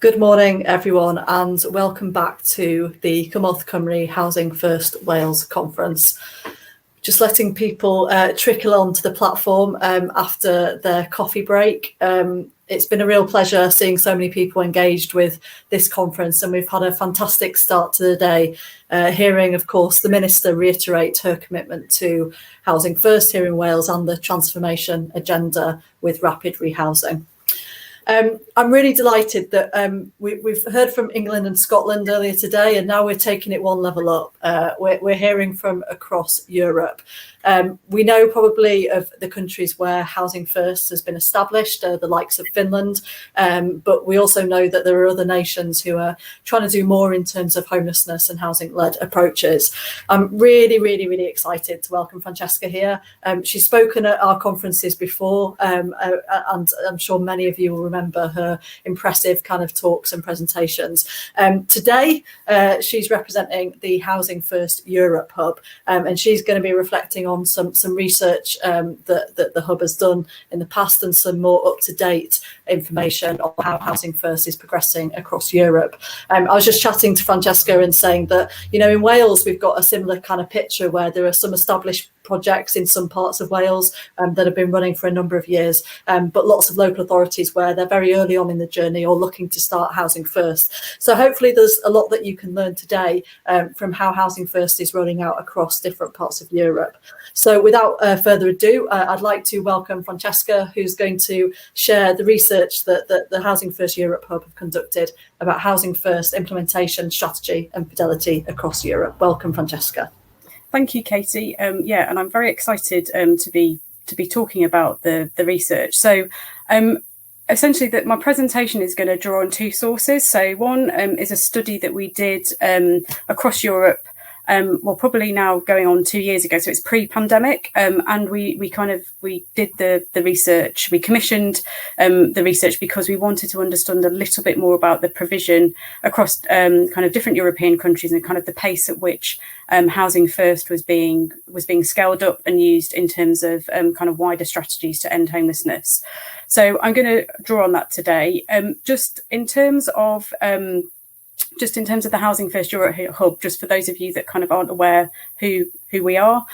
Good morning, everyone, and welcome back to the Cymru Housing First Wales Conference. Just letting people trickle onto the platform after their coffee break. It's been a real pleasure seeing so many people engaged with this conference, and we've had a fantastic start to the day, hearing, of course, the Minister reiterate her commitment to Housing First here in Wales and the transformation agenda with rapid rehousing. I'm really delighted that we've heard from England and Scotland earlier today, and now we're taking it one level up. We're hearing from across Europe. We know probably of the countries where Housing First has been established, the likes of Finland, but we also know that there are other nations who are trying to do more in terms of homelessness and housing-led approaches. I'm really excited to welcome Francesca here. She's spoken at our conferences before, and I'm sure many of you will remember her impressive kind of talks and presentations. Today, she's representing the Housing First Europe Hub, and she's going to be reflecting on some research that the Hub has done in the past and some more up-to-date information on how Housing First is progressing across Europe. I was just chatting to Francesca and saying that, you know, in Wales, we've got a similar kind of picture where there are some established projects in some parts of Wales that have been running for a number of years, but lots of local authorities where they're very early on in the journey or looking to start Housing First. So hopefully there's a lot that you can learn today from how Housing First is rolling out across different parts of Europe. So without further ado, I'd like to welcome Francesca, who's going to share the research that the Housing First Europe Hub have conducted about Housing First implementation, strategy and fidelity across Europe. Welcome, Francesca. Thank you, Katie. Yeah, and I'm very excited to be talking about the research. So essentially that my presentation is going to draw on two sources. So one is a study that we did across Europe, well, probably now going on 2 years ago, so it's pre-pandemic, and we did the research. We commissioned the research because we wanted to understand a little bit more about the provision across kind of different European countries and kind of the pace at which Housing First was being scaled up and used in terms of kind of wider strategies to end homelessness. So I'm going to draw on that today. Just in terms of the Housing First Europe Hub, just for those of you that kind of aren't aware who we are.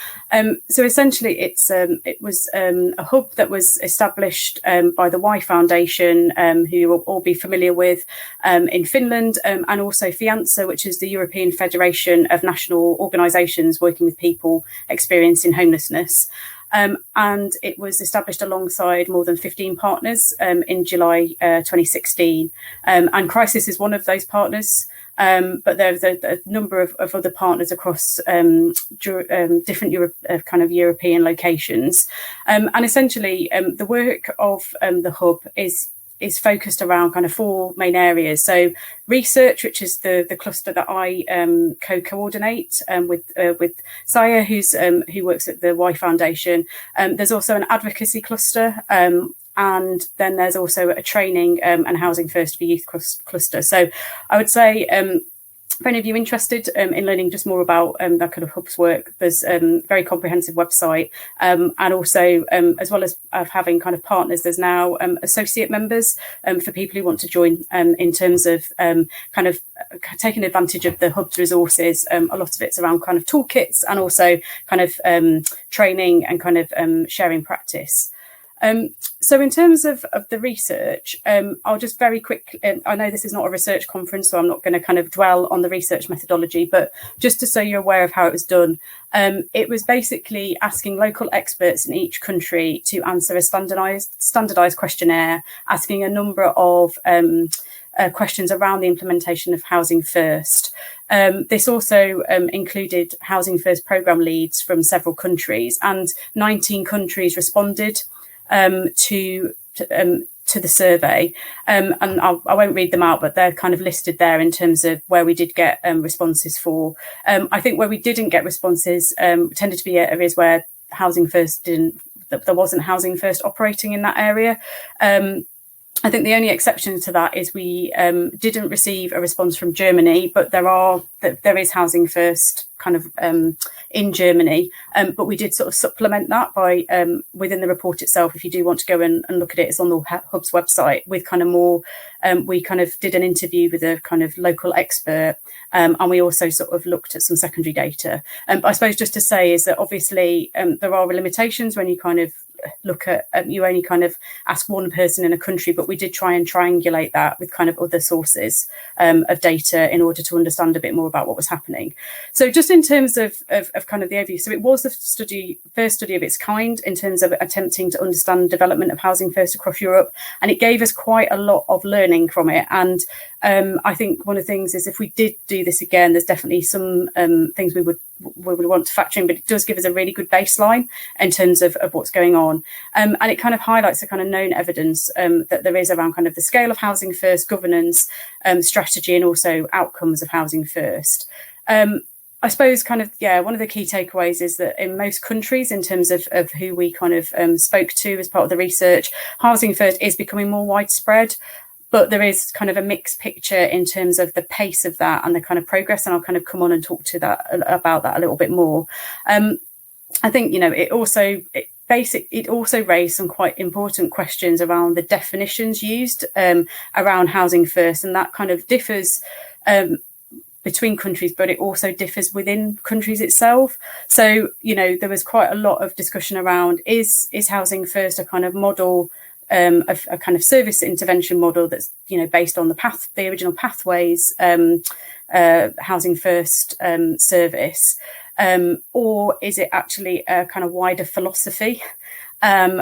So essentially it was a hub that was established by the Y Foundation, who you will all be familiar with, in Finland, and also Fianza, which is the European Federation of National Organisations working with people experiencing homelessness. And it was established alongside more than 15 partners in July 2016. And Crisis is one of those partners, but there's a number of other partners across different kind of European locations. And essentially, the work of the hub is focused around kind of four main areas. So research, which is the cluster that I co-coordinate with Saya, who works at the Y Foundation. There's also an advocacy cluster, and then there's also a training and Housing First for Youth cluster. So I would say, for any of you interested in learning just more about that kind of hub's work, there's a very comprehensive website, and also as well as having kind of partners, there's now associate members for people who want to join in terms of kind of taking advantage of the hub's resources. A lot of it's around kind of toolkits and also kind of training and kind of sharing practice. So in terms of the research, I'll just very quick, I know this is not a research conference, so I'm not going to kind of dwell on the research methodology, but just to so you're aware of how it was done, it was basically asking local experts in each country to answer a standardized questionnaire, asking a number of questions around the implementation of Housing First. This also included Housing First programme leads from several countries, and 19 countries responded to the survey, and I won't read them out, but they're kind of listed there in terms of where we did get responses for. I think where we didn't get responses tended to be areas where Housing First there wasn't Housing First operating in that area. I think the only exception to that is we didn't receive a response from Germany, but there is Housing First kind of in Germany, but we did sort of supplement that by within the report itself. If you do want to go and look at it, it's on the Hub's website with kind of more. We kind of did an interview with a kind of local expert, and we also sort of looked at some secondary data. But I suppose just to say is that obviously there are limitations when you kind of look at you only kind of ask one person in a country, but we did try and triangulate that with kind of other sources of data in order to understand a bit more about what was happening. So just in terms of kind of the overview, so it was the first study of its kind in terms of attempting to understand development of Housing First across Europe, and it gave us quite a lot of learning from it. And I think one of the things is if we did do this again, there's definitely some things we would want to factor in, but it does give us a really good baseline in terms of what's going on. And it kind of highlights the kind of known evidence that there is around kind of the scale of Housing First, governance, strategy, and also outcomes of Housing First. I suppose kind of, one of the key takeaways is that in most countries, in terms of who we kind of spoke to as part of the research, Housing First is becoming more widespread. But there is kind of a mixed picture in terms of the pace of that and the kind of progress. And I'll kind of come on and talk to that about that a little bit more. I think, it also raised some quite important questions around the definitions used around Housing First. And that kind of differs between countries, but it also differs within countries itself. So, there was quite a lot of discussion around is Housing First a kind of model, a kind of service intervention model that's based on the original Pathways Housing First service, or is it actually a kind of wider philosophy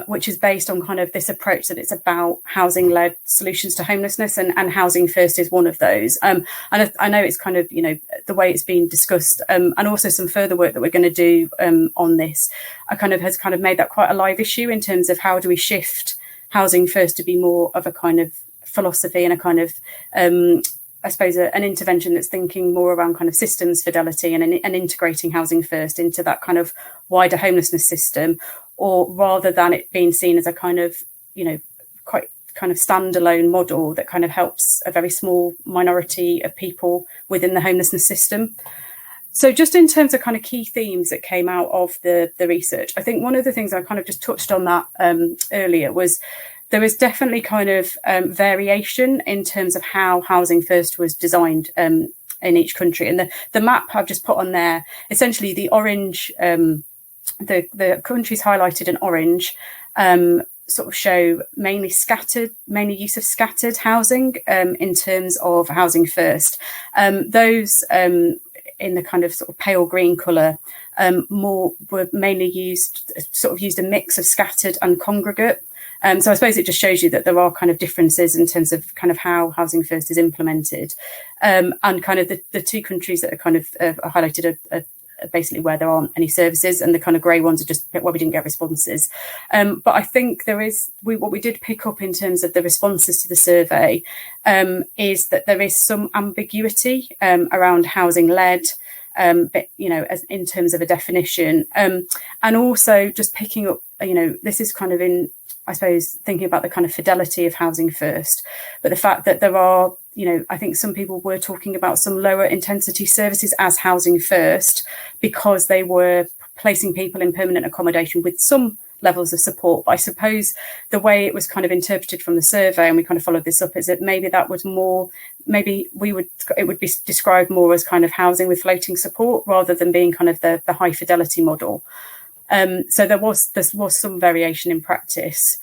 which is based on kind of this approach that it's about housing-led solutions to homelessness, and Housing First is one of those. And I know it's kind of the way it's been discussed, and also some further work that we're going to do on this has kind of made that quite a live issue in terms of how do we shift Housing First to be more of a kind of philosophy and a kind of, I suppose, an intervention that's thinking more around kind of systems fidelity and integrating Housing First into that kind of wider homelessness system, or rather than it being seen as a kind of, quite kind of standalone model that kind of helps a very small minority of people within the homelessness system. So just in terms of kind of key themes that came out of the research, I think one of the things I kind of just touched on that earlier was there was definitely kind of variation in terms of how Housing First was designed in each country. And the map I've just put on there, essentially the orange, the countries highlighted in orange sort of show mainly use of scattered housing in terms of Housing First. Those in the kind of sort of pale green colour were mainly used a mix of scattered and congregate. So I suppose it just shows you that there are kind of differences in terms of kind of how Housing First is implemented, and kind of the two countries that are kind of are highlighted are basically where there aren't any services, and the kind of grey ones are just where we didn't get responses. But I think what we did pick up in terms of the responses to the survey is that there is some ambiguity around housing-led, but, as in terms of a definition, and also just picking up, this is kind of in, I suppose, thinking about the kind of fidelity of Housing First, but the fact that there are, I think some people were talking about some lower intensity services as Housing First because they were placing people in permanent accommodation with some levels of support. But I suppose the way it was kind of interpreted from the survey, and we kind of followed this up, is that maybe that was more, it would be described more as kind of housing with floating support rather than being kind of the high fidelity model. So there was some variation in practice.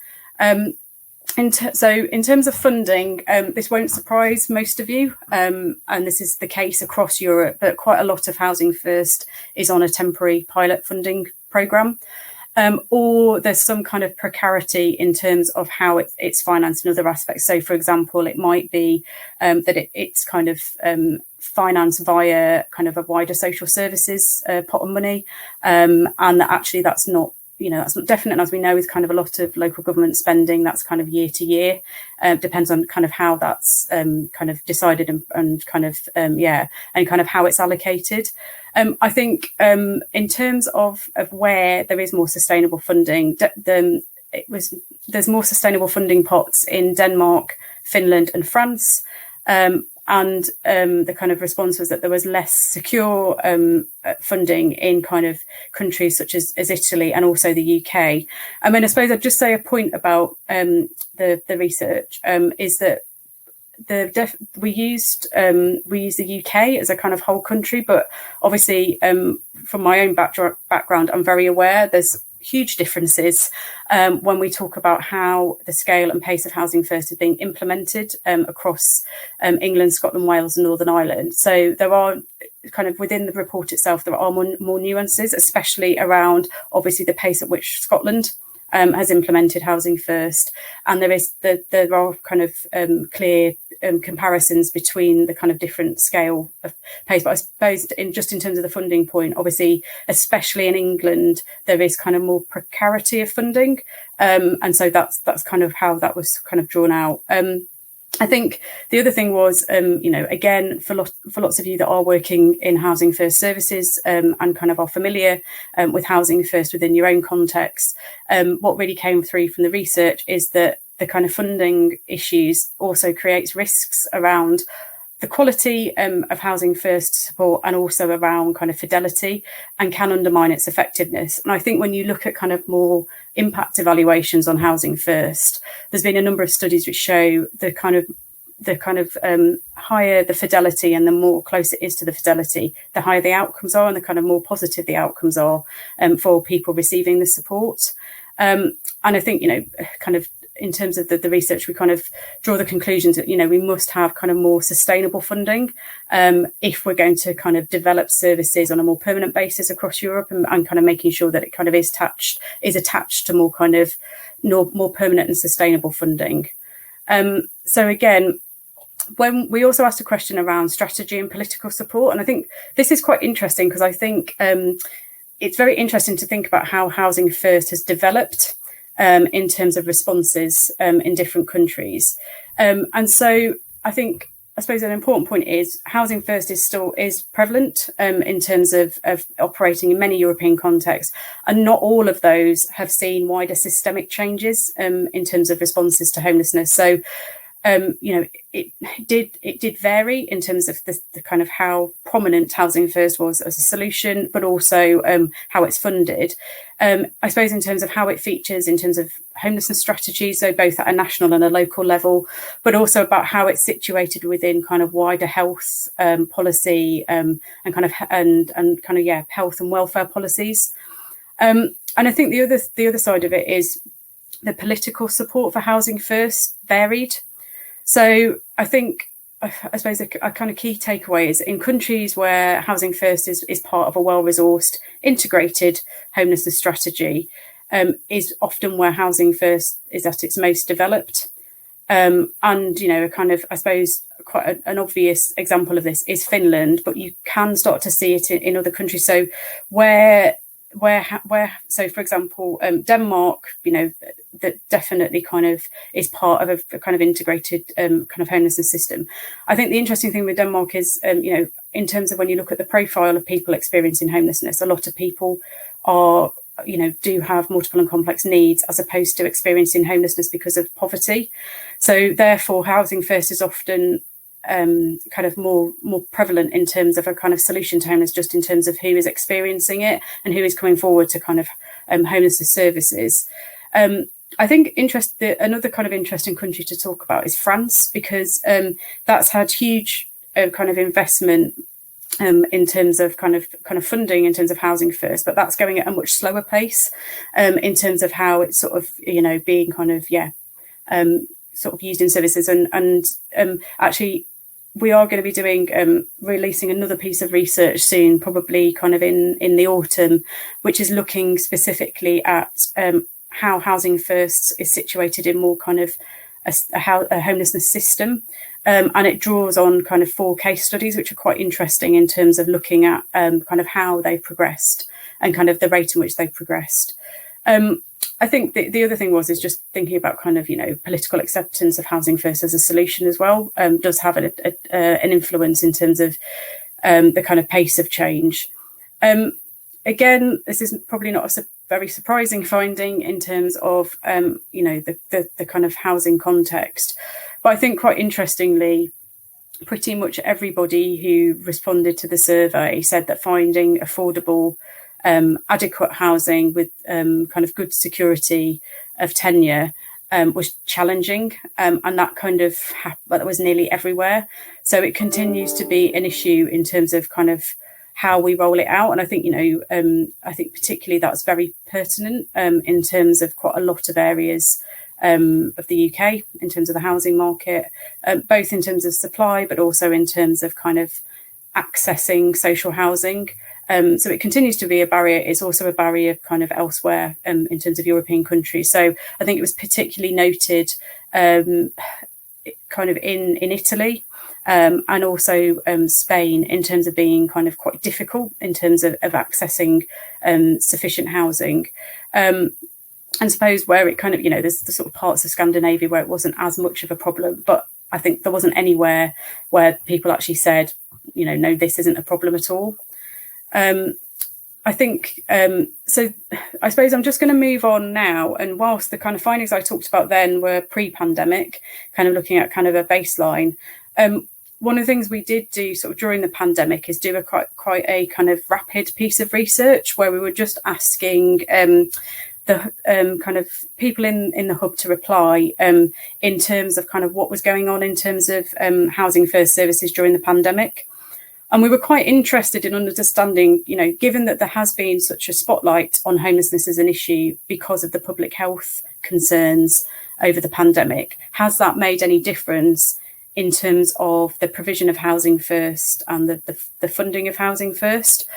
So in terms of funding, this won't surprise most of you, and this is the case across Europe, but quite a lot of Housing First is on a temporary pilot funding programme, or there's some kind of precarity in terms of how it's financed in other aspects. So, for example, it might be that it's kind of financed via kind of a wider social services pot of money, and that actually that's not definite, as we know, is kind of a lot of local government spending. That's kind of year to year, depends on kind of how that's kind of decided and kind of and kind of how it's allocated. I think in terms of where there is more sustainable funding, there's more sustainable funding pots in Denmark, Finland and France. And the kind of response was that there was less secure funding in kind of countries such as Italy and also the UK. I mean, I suppose I'd just say a point about the research is that we used the UK as a kind of whole country, but obviously from my own background, I'm very aware there's huge differences when we talk about how the scale and pace of Housing First is being implemented across England, Scotland, Wales and Northern Ireland. So there are kind of within the report itself, there are more nuances, especially around obviously the pace at which Scotland has implemented Housing First, and there are kind of clear comparisons between the kind of different scale of pace. But I suppose in terms of the funding point, obviously, especially in England, there is kind of more precarity of funding, and so that's kind of how that was kind of drawn out. I think the other thing was, again, for lots of you that are working in Housing First services and kind of are familiar with Housing First within your own context, what really came through from the research is that the kind of funding issues also creates risks around the quality of Housing First support and also around kind of fidelity, and can undermine its effectiveness. And I think when you look at kind of more impact evaluations on Housing First, there's been a number of studies which show the kind of higher the fidelity and the more close it is to the fidelity, the higher the outcomes are and the kind of more positive the outcomes are for people receiving the support. And I think, kind of in terms of the research, we kind of draw the conclusions that, we must have kind of more sustainable funding if we're going to kind of develop services on a more permanent basis across Europe, and kind of making sure that it kind of is attached to more kind of more permanent and sustainable funding. So again, when we also asked a question around strategy and political support, and I think this is quite interesting because I think it's very interesting to think about how Housing First has developed in terms of responses in different countries. And so I suppose an important point is Housing First is prevalent in terms of operating in many European contexts, and not all of those have seen wider systemic changes in terms of responses to homelessness. So it did vary in terms of the kind of how prominent Housing First was as a solution, but also how it's funded. I suppose in terms of how it features in terms of homelessness strategies, so both at a national and a local level, but also about how it's situated within kind of wider health policy and kind of health and welfare policies. And I think the other side of it is the political support for Housing First varied. So I suppose a kind of key takeaway is in countries where Housing First is part of a well-resourced, integrated homelessness strategy, is often where Housing First is at its most developed. And, I suppose quite an obvious example of this is Finland, but you can start to see it in other countries. So so for example, Denmark, that definitely kind of is part of a kind of integrated kind of homelessness system. I think the interesting thing with Denmark is, in terms of when you look at the profile of people experiencing homelessness, a lot of people are, do have multiple and complex needs as opposed to experiencing homelessness because of poverty. So therefore, Housing First is often kind of more prevalent in terms of a kind of solution to homelessness, just in terms of who is experiencing it and who is coming forward to kind of homelessness services. I think another kind of interesting country to talk about is France, because that's had huge kind of investment in terms of kind of funding in terms of Housing First, but that's going at a much slower pace in terms of how it's sort of being kind of sort of used in services, and actually we are going to be doing releasing another piece of research soon, probably kind of in the autumn, which is looking specifically at how Housing First is situated in more kind of a homelessness system. And it draws on kind of 4 case studies, which are quite interesting in terms of looking at kind of how they've progressed and kind of the rate in which they've progressed. I think the other thing is just thinking about kind of, political acceptance of Housing First as a solution as well, does have an influence in terms of the kind of pace of change. Again, this is probably not very surprising finding in terms of, the kind of housing context. But I think quite interestingly, pretty much everybody who responded to the survey said that finding affordable, adequate housing with kind of good security of tenure was challenging, and that kind of that was nearly everywhere. So it continues to be an issue in terms of kind of how we roll it out. And I think, I think particularly that's very pertinent in terms of quite a lot of areas of the UK in terms of the housing market, both in terms of supply, but also in terms of kind of accessing social housing. So it continues to be a barrier. It's also a barrier kind of elsewhere in terms of European countries. So I think it was particularly noted kind of in Italy and also Spain in terms of being kind of quite difficult in terms of accessing sufficient housing. And suppose where it kind of, there's the sort of parts of Scandinavia where it wasn't as much of a problem, but I think there wasn't anywhere where people actually said, no, this isn't a problem at all. I think, so I suppose I'm just going to move on now. And whilst the kind of findings I talked about then were pre-pandemic, kind of looking at kind of a baseline, one of the things we did do sort of during the pandemic is do a quite a kind of rapid piece of research where we were just asking the kind of people in the hub to reply in terms of kind of what was going on in terms of housing first services during the pandemic. And we were quite interested in understanding, given that there has been such a spotlight on homelessness as an issue because of the public health concerns over the pandemic, has that made any difference in terms of the provision of housing first and the funding of housing first?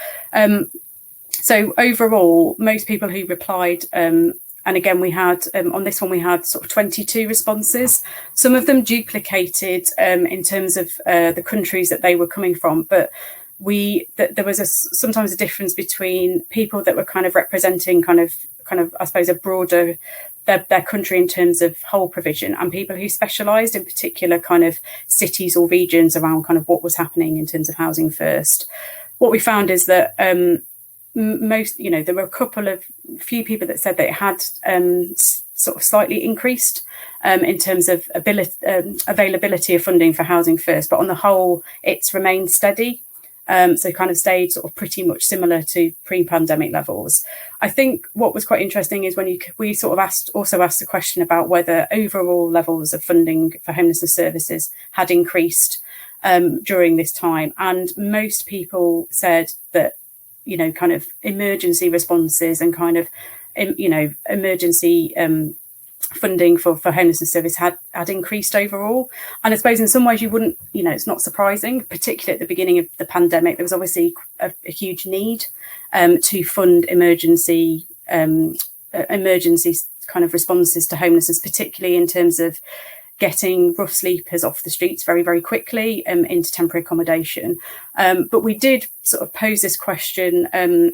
So overall, most people who replied, and again, we had on this one, we had sort of 22 responses. Some of them duplicated in terms of the countries that they were coming from, but there was sometimes a difference between people that were kind of representing kind of I suppose a broader their country in terms of whole provision, and people who specialised in particular kind of cities or regions around kind of what was happening in terms of housing first. What we found is that most, there were a few people that said that it had sort of slightly increased in terms of availability of funding for housing first, but on the whole, it's remained steady. So kind of stayed sort of pretty much similar to pre-pandemic levels. I think what was quite interesting is when we sort of also asked the question about whether overall levels of funding for homelessness services had increased during this time, and most people said that kind of emergency responses and kind of emergency funding for homelessness service had increased overall. And I suppose in some ways you wouldn't, it's not surprising, particularly at the beginning of the pandemic. There was obviously a huge need to fund emergency kind of responses to homelessness, particularly in terms of getting rough sleepers off the streets very, very quickly into temporary accommodation. But we did sort of pose this question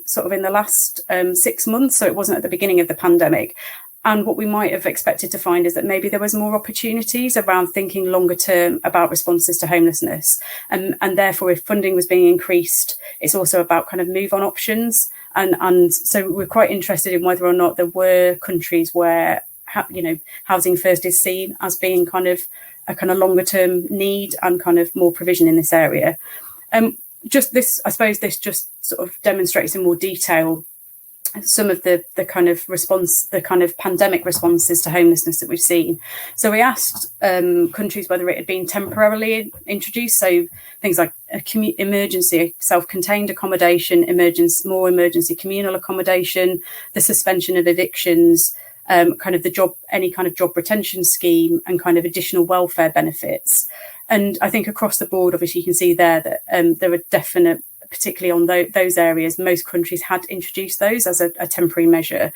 sort of in the last 6 months, so it wasn't at the beginning of the pandemic. And what we might have expected to find is that maybe there was more opportunities around thinking longer term about responses to homelessness. And therefore, if funding was being increased, it's also about kind of move on options. And so we're quite interested in whether or not there were countries where, housing first is seen as being kind of a kind of longer term need and kind of more provision in this area. Just this, I suppose this just sort of demonstrates in more detail some of the kind of response, the kind of pandemic responses to homelessness that we've seen. So we asked countries whether it had been temporarily introduced, so things like emergency self-contained accommodation, more emergency communal accommodation, the suspension of evictions, kind of any kind of job retention scheme, and kind of additional welfare benefits. And I think across the board, obviously, you can see there that there are definite, particularly on those areas, most countries had introduced those as a temporary measure.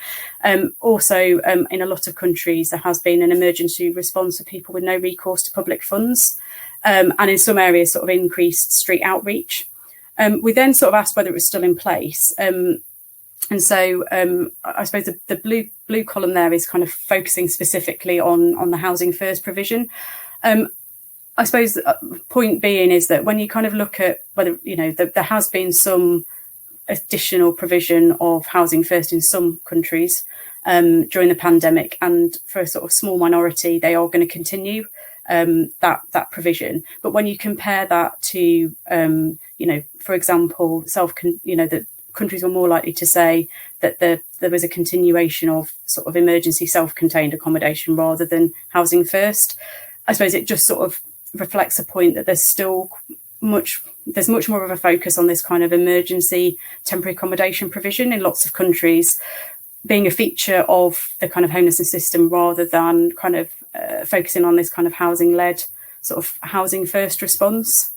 Also, in a lot of countries, there has been an emergency response for people with no recourse to public funds, and in some areas, sort of increased street outreach. We then sort of asked whether it was still in place. And so I suppose the blue column there is kind of focusing specifically on the housing first provision. I suppose the point being is that when you kind of look at whether, there has been some additional provision of housing first in some countries during the pandemic, and for a sort of small minority, they are going to continue that provision. But when you compare that to, for example, that countries were more likely to say that there was a continuation of sort of emergency self-contained accommodation rather than housing first. I suppose it just sort of reflects a point that there's much more of a focus on this kind of emergency temporary accommodation provision in lots of countries being a feature of the kind of homelessness system rather than kind of focusing on this kind of housing-led sort of housing first response.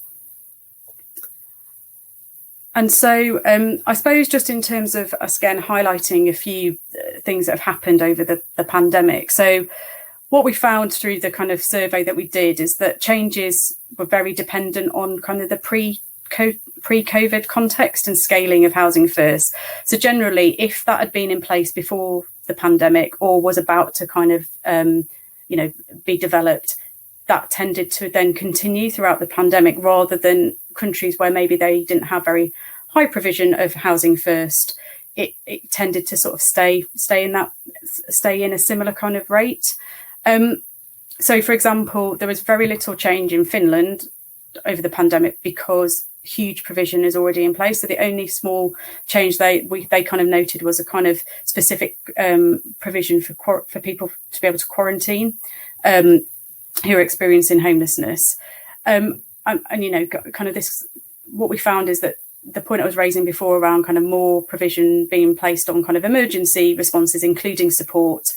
And so I suppose just in terms of us again highlighting a few things that have happened over the pandemic. So what we found through the kind of survey that we did is that changes were very dependent on kind of the pre-COVID context and scaling of housing first. So generally, if that had been in place before the pandemic or was about to kind of, be developed, that tended to then continue throughout the pandemic rather than countries where maybe they didn't have very high provision of housing first. It tended to sort of stay in a similar kind of rate. So, for example, there was very little change in Finland over the pandemic because huge provision is already in place. So the only small change they kind of noted was a kind of specific provision for people to be able to quarantine who are experiencing homelessness. And kind of this, what we found is that the point I was raising before around kind of more provision being placed on kind of emergency responses, including support,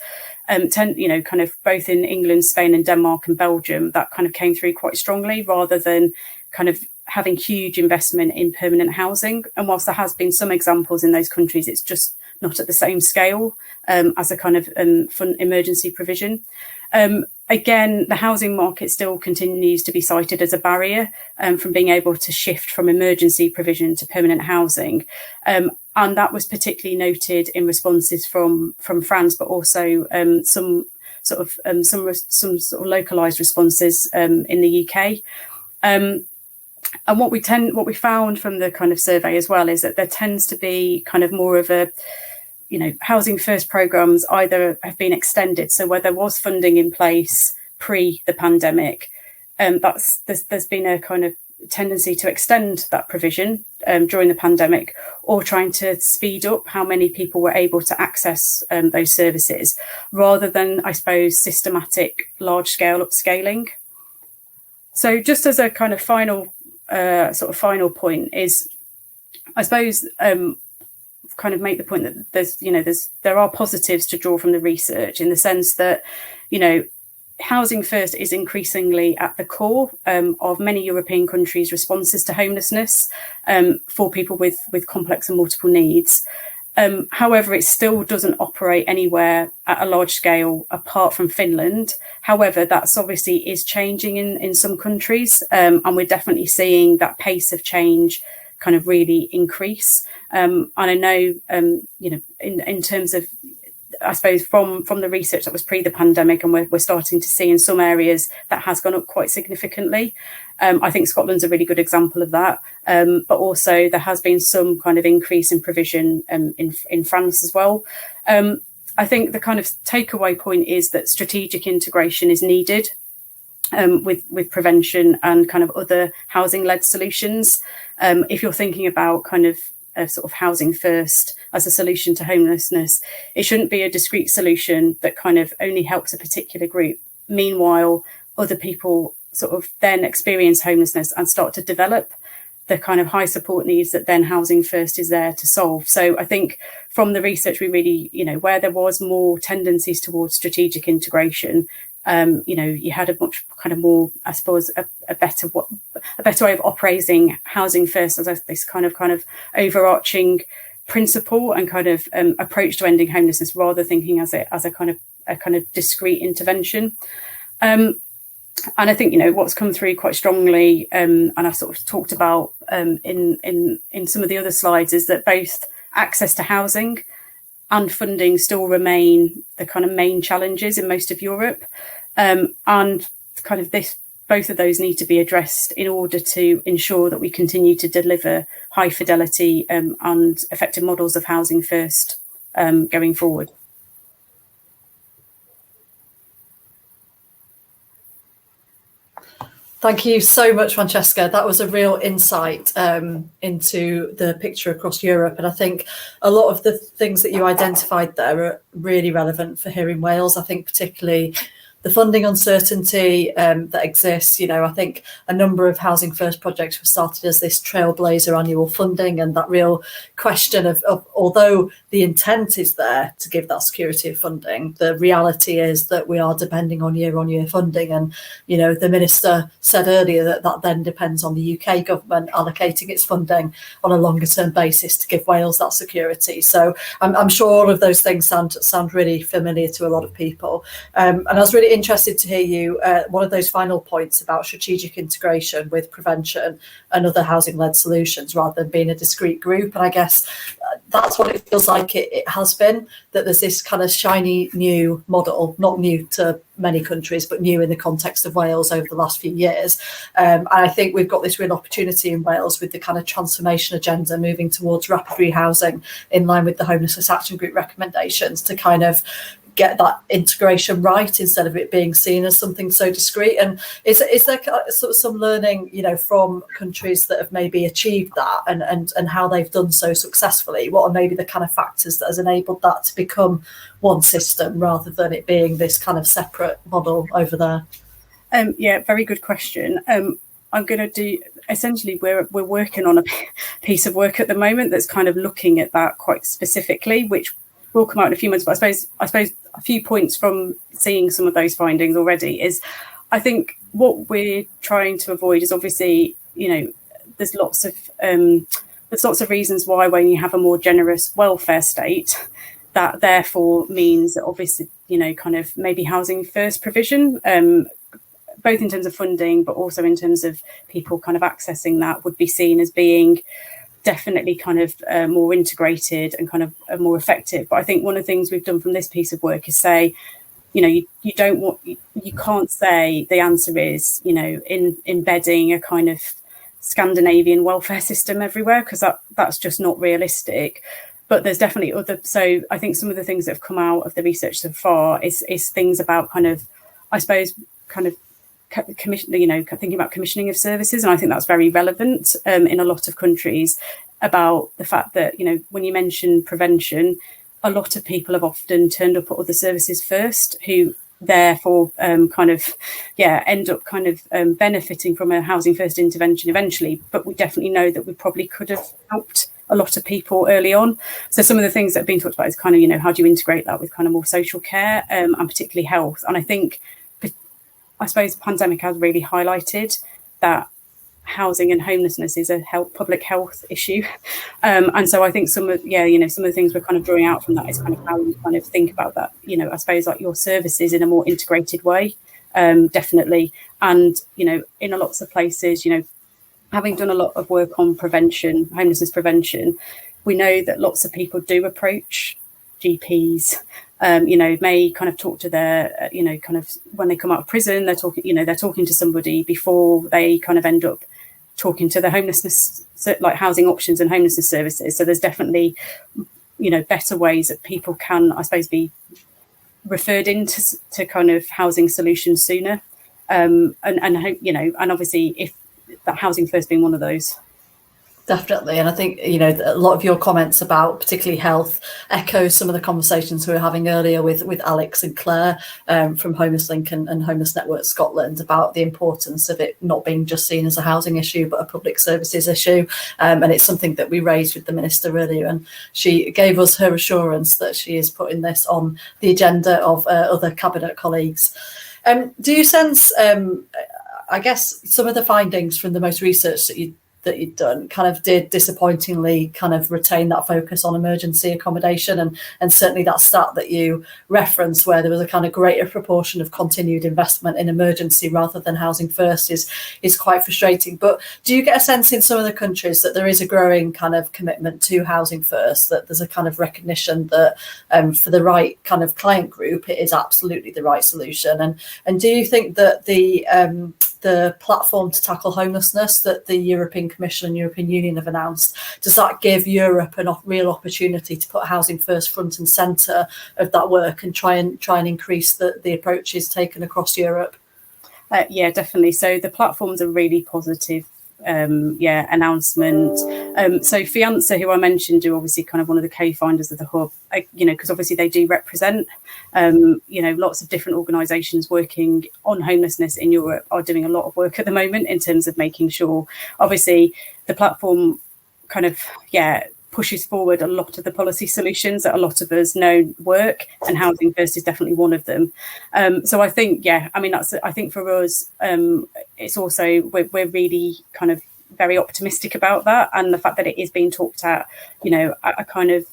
kind of both in England, Spain and Denmark and Belgium, that kind of came through quite strongly rather than kind of having huge investment in permanent housing. And whilst there has been some examples in those countries, it's just not at the same scale as a kind of emergency provision. Again, the housing market still continues to be cited as a barrier from being able to shift from emergency provision to permanent housing. And that was particularly noted in responses from France, but also some sort of localized responses in the UK. And what we found from the kind of survey as well is that there tends to be kind of more of a, housing first programs either have been extended. So where there was funding in place pre the pandemic, there's been a kind of tendency to extend that provision during the pandemic, or trying to speed up how many people were able to access those services, rather than, I suppose, systematic large scale upscaling. So just as a kind of final point is, I suppose, kind of make the point that there are positives to draw from the research, in the sense that, housing first is increasingly at the core of many European countries' responses to homelessness for people with complex and multiple needs. However, it still doesn't operate anywhere at a large scale apart from Finland. However, that's obviously is changing in some countries, and we're definitely seeing that pace of change kind of really increase. And I know, in terms of, I suppose, from the research that was pre the pandemic, and we're starting to see in some areas that has gone up quite significantly. I think Scotland's a really good example of that. But also there has been some kind of increase in provision in France as well. I think the kind of takeaway point is that strategic integration is needed with prevention and kind of other housing-led solutions. If you're thinking about kind of sort of housing first as a solution to homelessness, it shouldn't be a discrete solution that kind of only helps a particular group. Meanwhile, other people sort of then experience homelessness and start to develop the kind of high support needs that then housing first is there to solve. So I think from the research, we really, where there was more tendencies towards strategic integration, you had a much kind of more, I suppose, a better way of operating housing first as this kind of overarching principle and kind of approach to ending homelessness, rather thinking as a kind of discrete intervention. And I think what's come through quite strongly, and I've sort of talked about in some of the other slides, is that both access to housing and funding still remain the kind of main challenges in most of Europe, and kind of this both of those need to be addressed in order to ensure that we continue to deliver high fidelity and effective models of housing first going forward. Thank you so much, Francesca. That was a real insight into the picture across Europe. And I think a lot of the things that you identified there are really relevant for here in Wales. I think particularly the funding uncertainty that exists. I think a number of Housing First projects were started as this trailblazer annual funding, and that real question of although the intent is there to give that security of funding, the reality is that we are depending on year funding. And, the Minister said earlier that then depends on the UK government allocating its funding on a longer term basis to give Wales that security. So I'm sure all of those things sound really familiar to a lot of people. And I was really interested to hear you, one of those final points about strategic integration with prevention and other housing-led solutions rather than being a discrete group. And I guess that's what it feels like it has been, that there's this kind of shiny new model, not new to many countries, but new in the context of Wales over the last few years. And I think we've got this real opportunity in Wales with the kind of transformation agenda moving towards rapid rehousing in line with the Homelessness Action Group recommendations to kind of get that integration right instead of it being seen as something so discrete. And is there sort of some learning, from countries that have maybe achieved that and how they've done so successfully? What are maybe the kind of factors that has enabled that to become one system rather than it being this kind of separate model over there? Yeah, very good question. I'm going to do, essentially, we're working on a piece of work at the moment that's kind of looking at that quite specifically, which will come out in a few months. But I suppose a few points from seeing some of those findings already is, I think what we're trying to avoid is obviously, there's lots of reasons why when you have a more generous welfare state, that therefore means that obviously, kind of maybe housing first provision, both in terms of funding, but also in terms of people kind of accessing that, would be seen as being definitely kind of more integrated and kind of more effective. But I think one of the things we've done from this piece of work is say, you can't say the answer is, in embedding a kind of Scandinavian welfare system everywhere, because that's just not realistic. But there's definitely other. So I think some of the things that have come out of the research so far is things about kind of, I suppose, kind of commission, thinking about commissioning of services. And I think that's very relevant in a lot of countries, about the fact that, when you mention prevention, a lot of people have often turned up at other services first, who therefore end up kind of benefiting from a housing first intervention eventually. But we definitely know that we probably could have helped a lot of people early on. So some of the things that have been talked about is kind of, how do you integrate that with kind of more social care and particularly health? And I suppose the pandemic has really highlighted that housing and homelessness is a public health issue. And so I think some of the things we're kind of drawing out from that is kind of how you kind of think about that, I suppose like your services in a more integrated way, definitely. And, in a lots of places, having done a lot of work on prevention, homelessness prevention, we know that lots of people do approach GPs, may kind of talk to their, kind of when they come out of prison, they're talking to somebody before they kind of end up talking to the homelessness, like housing options and homelessness services. So there's definitely, better ways that people can, I suppose, be referred into to kind of housing solutions sooner. And obviously if that housing first being one of those. Definitely. And I think, a lot of your comments about particularly health echoes some of the conversations we were having earlier with Alex and Claire from Homeless Link and Homeless Network Scotland about the importance of it not being just seen as a housing issue, but a public services issue. And it's something that we raised with the Minister earlier, and she gave us her assurance that she is putting this on the agenda of other Cabinet colleagues. Do you sense, I guess, some of the findings from the most research that you'd done kind of did disappointingly kind of retain that focus on emergency accommodation, and certainly that stat that you referenced where there was a kind of greater proportion of continued investment in emergency rather than housing first is quite frustrating. But do you get a sense in some of the countries that there is a growing kind of commitment to housing first, that there's a kind of recognition that for the right kind of client group it is absolutely the right solution? And do you think that the the platform to tackle homelessness that the European Commission and European Union have announced, does that give Europe a real opportunity to put housing first front and centre of that work and try and increase the approaches taken across Europe? Yeah, definitely. So the platform's a really positive announcement. So Fianza, who I mentioned, are obviously kind of one of the co-founders of the hub, because obviously they do represent, lots of different organisations working on homelessness in Europe are doing a lot of work at the moment in terms of making sure, obviously, the platform kind of, pushes forward a lot of the policy solutions that a lot of us know work, and housing first is definitely one of them. So I think, I think for us, it's also, we're really kind of very optimistic about that, and the fact that it is being talked at, a kind of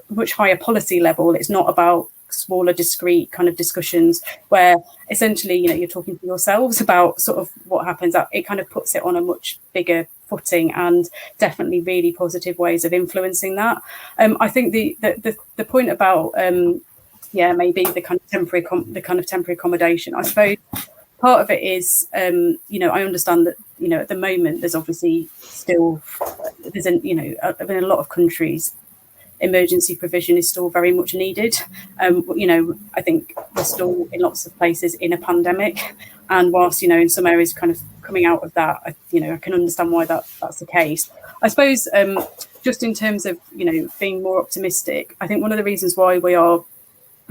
much higher policy level. It's not about smaller, discrete kind of discussions where essentially, you're talking to yourselves about sort of what happens. It kind of puts it on a much bigger footing, and definitely really positive ways of influencing that. I think the point about maybe the kind of temporary accommodation, I suppose part of it is I understand that at the moment there's obviously still in a lot of countries emergency provision is still very much needed. I think we're still in lots of places in a pandemic, and whilst in some areas kind of coming out of that, I can understand why that's the case. I suppose just in terms of being more optimistic, I think one of the reasons why we're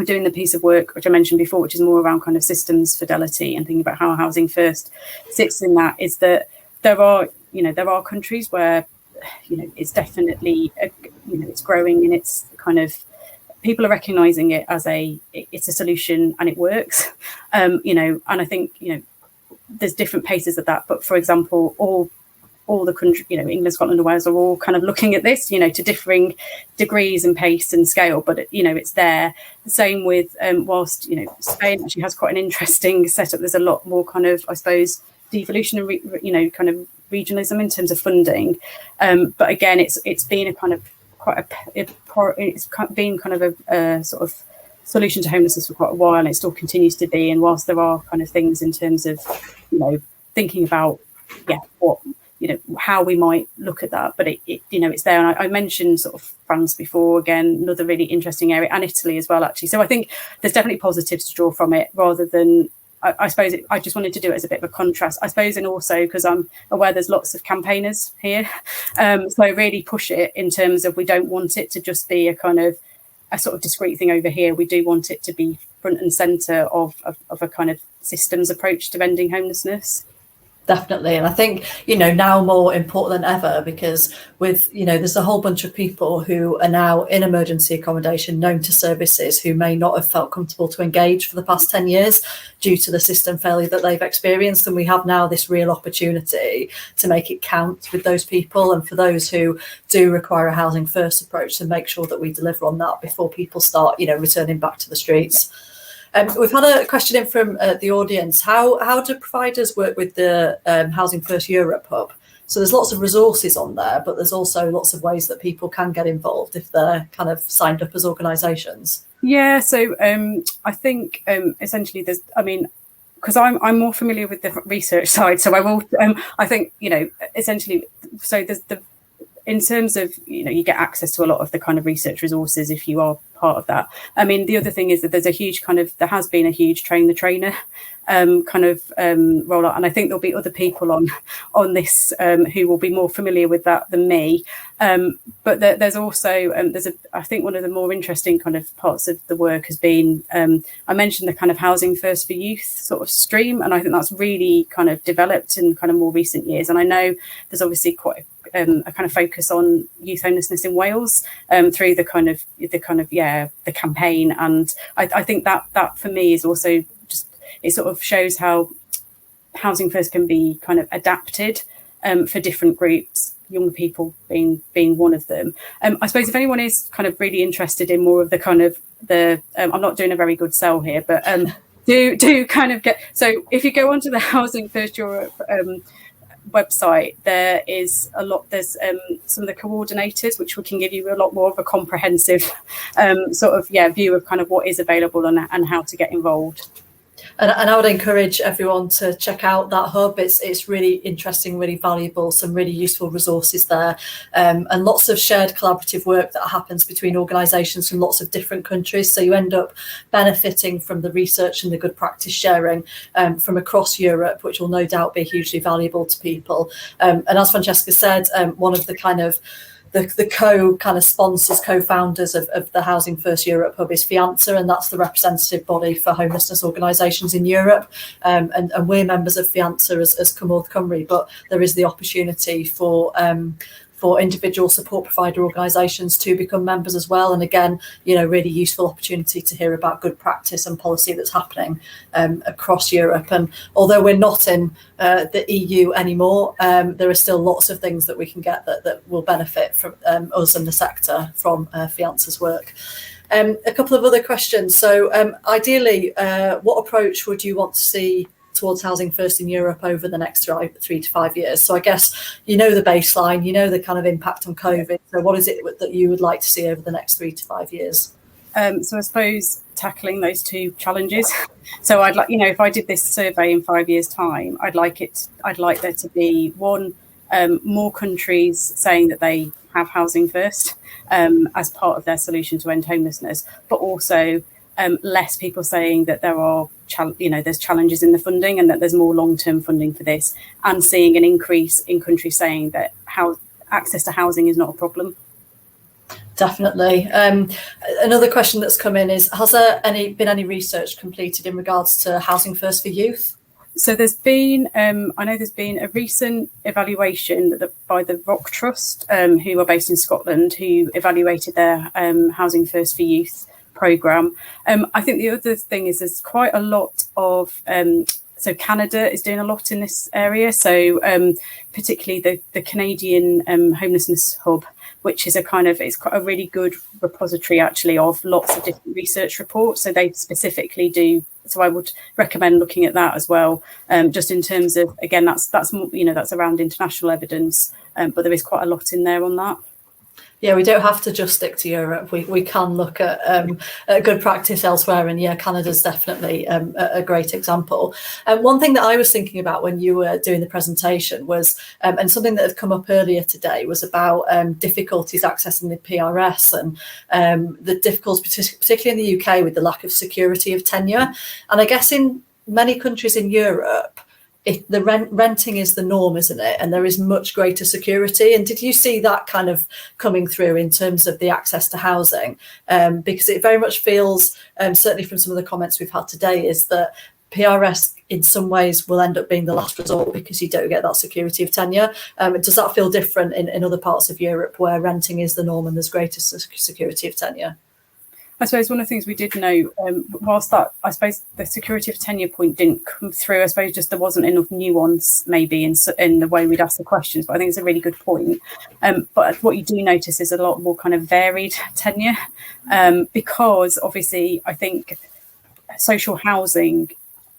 doing the piece of work which I mentioned before, which is more around kind of systems fidelity and thinking about how housing first sits in that, is that there are countries where it's definitely it's growing, and it's kind of people are recognizing it as it's a solution and it works, and I think there's different paces of that, but for example all the country, England, Scotland and Wales are all kind of looking at this, to differing degrees and pace and scale, but it's there. The same with whilst Spain actually has quite an interesting setup. There's a lot more kind of, I suppose, devolution and kind of regionalism in terms of funding, but again it's been a kind of been kind of a sort of solution to homelessness for quite a while, and it still continues to be. And whilst there are kind of things in terms of thinking about what how we might look at that, but it's there. And I mentioned sort of France before, again another really interesting area, and Italy as well actually. So I think there's definitely positives to draw from it, rather than I suppose I just wanted to do it as a bit of a contrast, I suppose, and also because I'm aware there's lots of campaigners here, so really push it in terms of we don't want it to just be a kind of a sort of discrete thing over here. We do want it to be front and centre of a kind of systems approach to ending homelessness. Definitely. And I think, now more important than ever, because with, there's a whole bunch of people who are now in emergency accommodation known to services who may not have felt comfortable to engage for the past 10 years due to the system failure that they've experienced. And we have now this real opportunity to make it count with those people, and for those who do require a housing first approach, to make sure that we deliver on that before people start, returning back to the streets. We've had a question in from the audience. How do providers work with the Housing First Europe Hub? So there's lots of resources on there, but there's also lots of ways that people can get involved if they're kind of signed up as organisations. Yeah, so I think essentially there's, because I'm more familiar with the research side, so I will, I think, essentially, so there's in terms of, you get access to a lot of the kind of research resources if you are part of that. The other thing is that there has been a huge train the trainer rollout, and I think there'll be other people on this who will be more familiar with that than me. But there's also I think one of the more interesting kind of parts of the work has been I mentioned the kind of Housing First for Youth sort of stream, and I think that's really kind of developed in kind of more recent years. And I know there's obviously quite a kind of focus on youth homelessness in Wales through the campaign, and I think that for me is also just, it sort of shows how Housing First can be kind of adapted for different groups, young people being one of them. I suppose if anyone is kind of really interested in more of the kind of I'm not doing a very good sell here, but do kind of get, so if you go onto the Housing First Europe website, there is a lot, there's some of the coordinators which we can give you a lot more of a comprehensive view of kind of what is available and how to get involved. And I would encourage everyone to check out that hub. It's really interesting, really valuable, some really useful resources there, and lots of shared collaborative work that happens between organisations from lots of different countries. So you end up benefiting from the research and the good practice sharing from across Europe, which will no doubt be hugely valuable to people. And as Francesca said, one of the co-founders of the Housing First Europe Hub is Fianza, and that's the representative body for homelessness organisations in Europe. And we're members of Fianza as Cymorth Cymru, but there is the opportunity for individual support provider organisations to become members as well. And again, really useful opportunity to hear about good practice and policy that's happening across Europe. And although we're not in the EU anymore, there are still lots of things that we can get that will benefit from us and the sector from Fianza's work. A couple of other questions. So ideally, what approach would you want to see towards Housing First in Europe over the next 3 to 5 years? So I guess the baseline, the kind of impact on COVID. So what is it that you would like to see over the next 3 to 5 years? So I suppose tackling those two challenges. So I'd like, if I did this survey in 5 years' time, I'd like there to be one, more countries saying that they have Housing First as part of their solution to end homelessness, but also less people saying that there are there's challenges in the funding and that there's more long-term funding for this, and seeing an increase in countries saying that access to housing is not a problem. Definitely. Another question that's come in is, has there been any research completed in regards to Housing First for Youth? So there's been, I know there's been a recent evaluation by the Rock Trust, who are based in Scotland, who evaluated their Housing First for Youth programme. I think the other thing is there's quite a lot of, so Canada is doing a lot in this area. So particularly the Canadian Homelessness Hub, which is it's quite a really good repository actually of lots of different research reports. So they specifically do. So I would recommend looking at that as well. Just in terms of, again, that's around international evidence, but there is quite a lot in there on that. Yeah, we don't have to just stick to Europe. We can look at good practice elsewhere, and Canada's definitely a great example. One thing that I was thinking about when you were doing the presentation was, and something that had come up earlier today, was about difficulties accessing the PRS and the difficulties, particularly in the UK, with the lack of security of tenure. And I guess in many countries in Europe, the renting is the norm, isn't it? And there is much greater security. And did you see that kind of coming through in terms of the access to housing? Because it very much feels, certainly from some of the comments we've had today, is that PRS in some ways will end up being the last resort because you don't get that security of tenure. Does that feel different in other parts of Europe where renting is the norm and there's greater security of tenure? I suppose one of the things we did know, whilst that, I suppose the security of tenure point didn't come through, I suppose just there wasn't enough nuance maybe in the way we'd ask the questions, but I think it's a really good point. But what you do notice is a lot more kind of varied tenure, because obviously I think social housing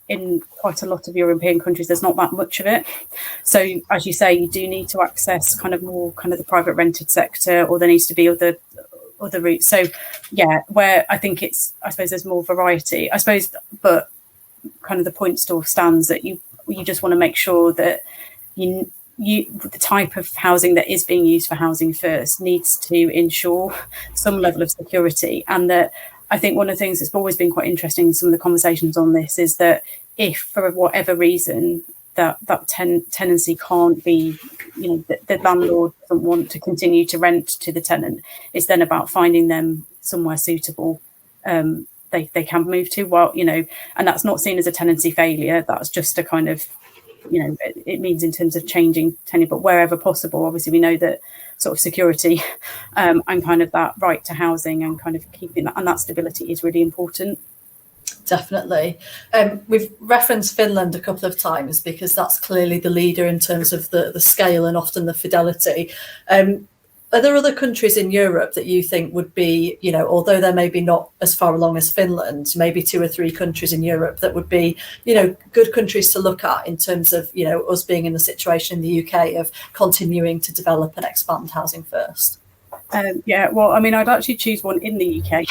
in quite a lot of European countries, there's not that much of it. So as you say, you do need to access kind of the private rented sector, or there needs to be other routes. So where I think I suppose there's more variety, I suppose, but kind of the point still stands that you just want to make sure that the type of housing that is being used for Housing First needs to ensure some level of security. And that I think one of the things that's always been quite interesting in some of the conversations on this is that if for whatever reason that tenancy can't be, the landlord doesn't want to continue to rent to the tenant, it's then about finding them somewhere suitable they can move to, and that's not seen as a tenancy failure. That's just a kind of, it means in terms of changing tenure, but wherever possible, obviously we know that sort of security and kind of that right to housing and kind of keeping that, and that stability is really important. Definitely. We've referenced Finland a couple of times because that's clearly the leader in terms of the scale and often the fidelity. Are there other countries in Europe that you think would be, although they're maybe not as far along as Finland, maybe 2 or 3 countries in Europe that would be, good countries to look at in terms of, us being in the situation in the UK of continuing to develop and expand Housing First? Well, I mean, I'd actually choose one in the UK.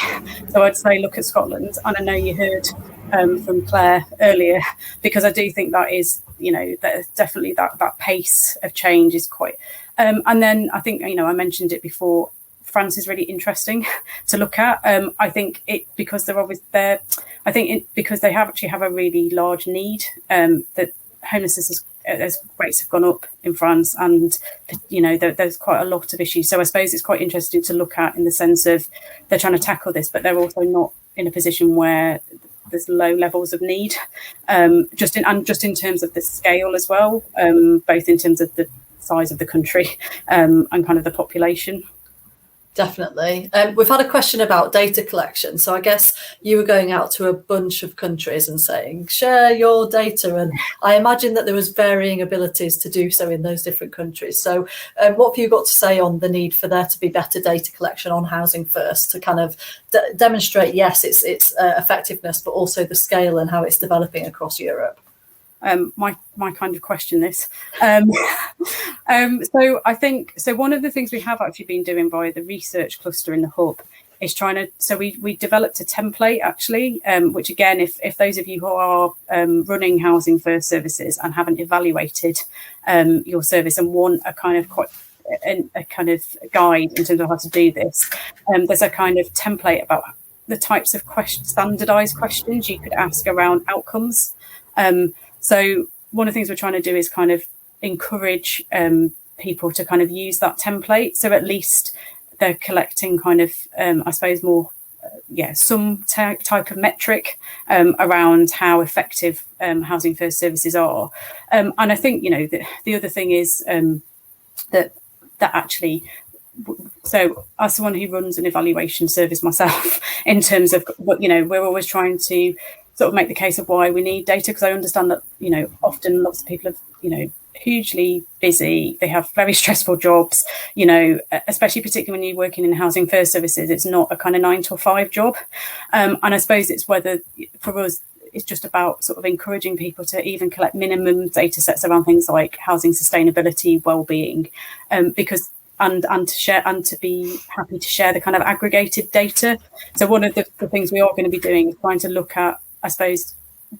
So I'd say look at Scotland. And I know you heard from Claire earlier, because I do think that is, that definitely that pace of change is quite. And then I think, I mentioned it before, France is really interesting to look at. I think because they're always there. I think because they actually have a really large need, that homelessness rates have gone up in France, and there's quite a lot of issues. So I suppose it's quite interesting to look at in the sense of they're trying to tackle this, but they're also not in a position where there's low levels of need, just in terms of the scale as well, both in terms of the size of the country and kind of the population. Definitely. We've had a question about data collection. So I guess you were going out to a bunch of countries and saying, share your data. And I imagine that there was varying abilities to do so in those different countries. So what have you got to say on the need for there to be better data collection on Housing First to kind of demonstrate, yes, it's effectiveness, but also the scale and how it's developing across Europe? My kind of question this. So I think, one of the things we have actually been doing via the research cluster in the hub is we developed a template actually, which again, if those of you who are running Housing First services and haven't evaluated your service and want a kind of guide in terms of how to do this, there's a kind of template about the types of standardized questions you could ask around outcomes. So one of the things we're trying to do is kind of encourage people to kind of use that template. So at least they're collecting kind of, I suppose, more, some type of metric around how effective Housing First services are. And I think, the other thing is that actually, so as someone who runs an evaluation service myself, in terms of, we're always trying to sort of make the case of why we need data, because I understand that, often lots of people are, hugely busy. They have very stressful jobs, especially particularly when you're working in Housing First services. It's not a kind of 9 to 5 job. And I suppose it's whether for us, it's just about sort of encouraging people to even collect minimum data sets around things like housing sustainability, well-being, because and to share and to be happy to share the kind of aggregated data. So one of the things we are going to be doing is trying to look at, I suppose,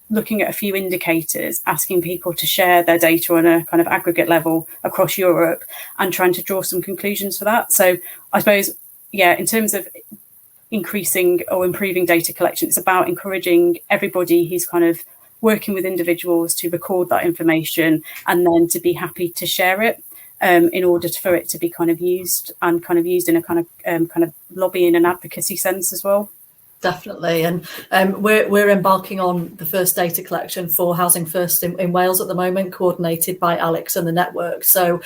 looking at a few indicators, asking people to share their data on a kind of aggregate level across Europe and trying to draw some conclusions for that. So I suppose, in terms of increasing or improving data collection, it's about encouraging everybody who's kind of working with individuals to record that information and then to be happy to share it in order for it to be kind of used in a kind of lobbying and advocacy sense as well. Definitely. And we're embarking on the first data collection for Housing First in Wales at the moment, coordinated by Alex and the network. So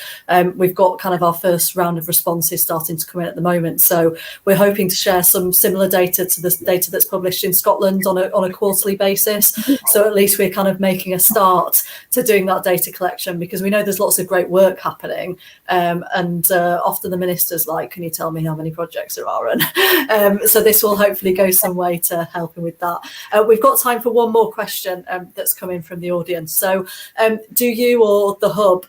we've got kind of our first round of responses starting to come in at the moment. So we're hoping to share some similar data to the data that's published in Scotland on a quarterly basis. So at least we're kind of making a start to doing that data collection, because we know there's lots of great work happening. And often the minister's like, can you tell me how many projects there are? And so this will hopefully go some way to helping with that. We've got time for one more question that's come in from the audience. So do you or the hub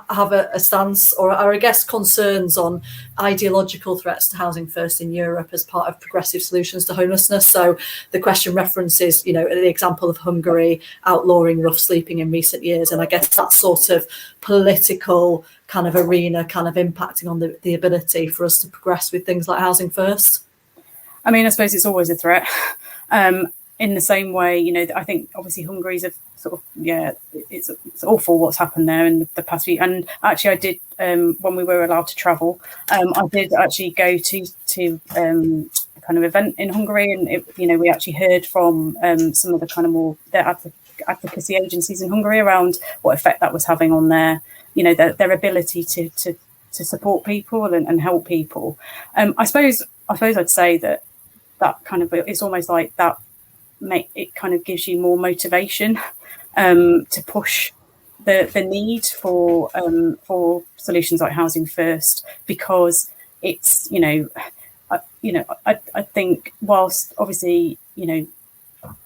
have a stance or I guess concerns on ideological threats to Housing First in Europe as part of progressive solutions to homelessness? So the question references, the example of Hungary outlawing rough sleeping in recent years. And I guess that sort of political kind of arena kind of impacting on the ability for us to progress with things like Housing First. I mean, I suppose it's always a threat. In the same way, I think obviously Hungary's a sort of, it's awful what's happened there in the past few. And actually, I did when we were allowed to travel, I did actually go to a kind of event in Hungary, and we actually heard from some of the kind of more advocacy agencies in Hungary around what effect that was having on their ability to support people and help people. I suppose I'd say that kind of, it's almost like that it kind of gives you more motivation to push the need for solutions like Housing First, because it's I think whilst obviously I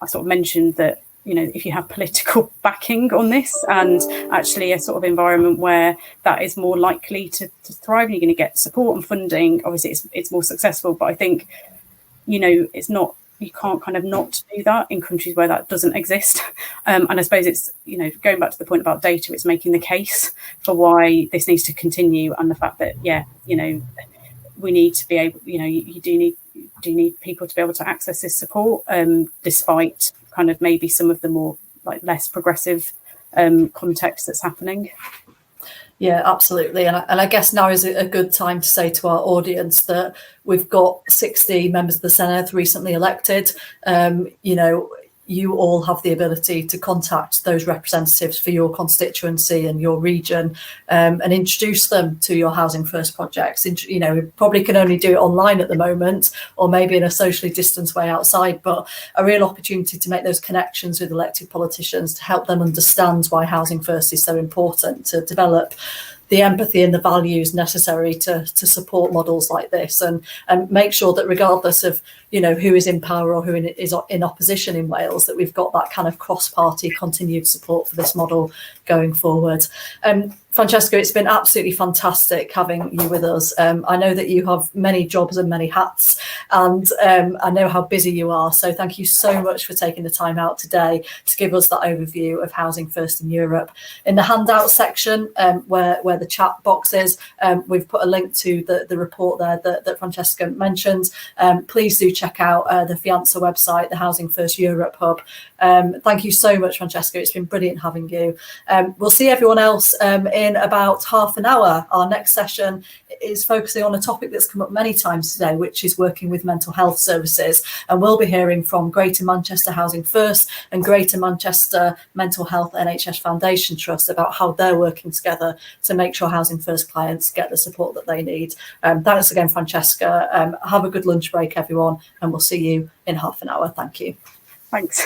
sort of mentioned that if you have political backing on this and actually a sort of environment where that is more likely to thrive, and you're going to get support and funding, obviously it's more successful. But I think it's not you can't kind of not do that in countries where that doesn't exist. And I suppose it's, you know, going back to the point about data, it's making the case for why this needs to continue, and the fact that, yeah, you know, we need to be able, you know, you do need people to be able to access this support, despite kind of maybe some of the more like less progressive context that's happening. Yeah, absolutely. And I guess now is a good time to say to our audience that we've got 60 members of the Senedd recently elected. You know, you all have the ability to contact those representatives for your constituency and your region, and introduce them to your Housing First projects. You know, we probably can only do it online at the moment, or maybe in a socially distanced way outside, but a real opportunity to make those connections with elected politicians to help them understand why Housing First is so important, to develop the empathy and the values necessary to support models like this, and make sure that regardless of, you know, who is in power or who is in opposition in Wales, that we've got that kind of cross-party continued support for this model going forward. Francesca, it's been absolutely fantastic having you with us. I know that you have many jobs and many hats, and I know how busy you are. So thank you so much for taking the time out today to give us that overview of Housing First in Europe. In the handout section, where the chat box is, we've put a link to the report there that Francesca mentioned. Please do check out the Fianza website, the Housing First Europe Hub. Thank you so much, Francesca. It's been brilliant having you. We'll see everyone else in about half an hour. Our next session is focusing on a topic that's come up many times today, which is working with mental health services. And we'll be hearing from Greater Manchester Housing First and Greater Manchester Mental Health NHS Foundation Trust about how they're working together to make sure Housing First clients get the support that they need. Thanks again, Francesca. Have a good lunch break, everyone, and we'll see you in half an hour. Thank you. Thanks.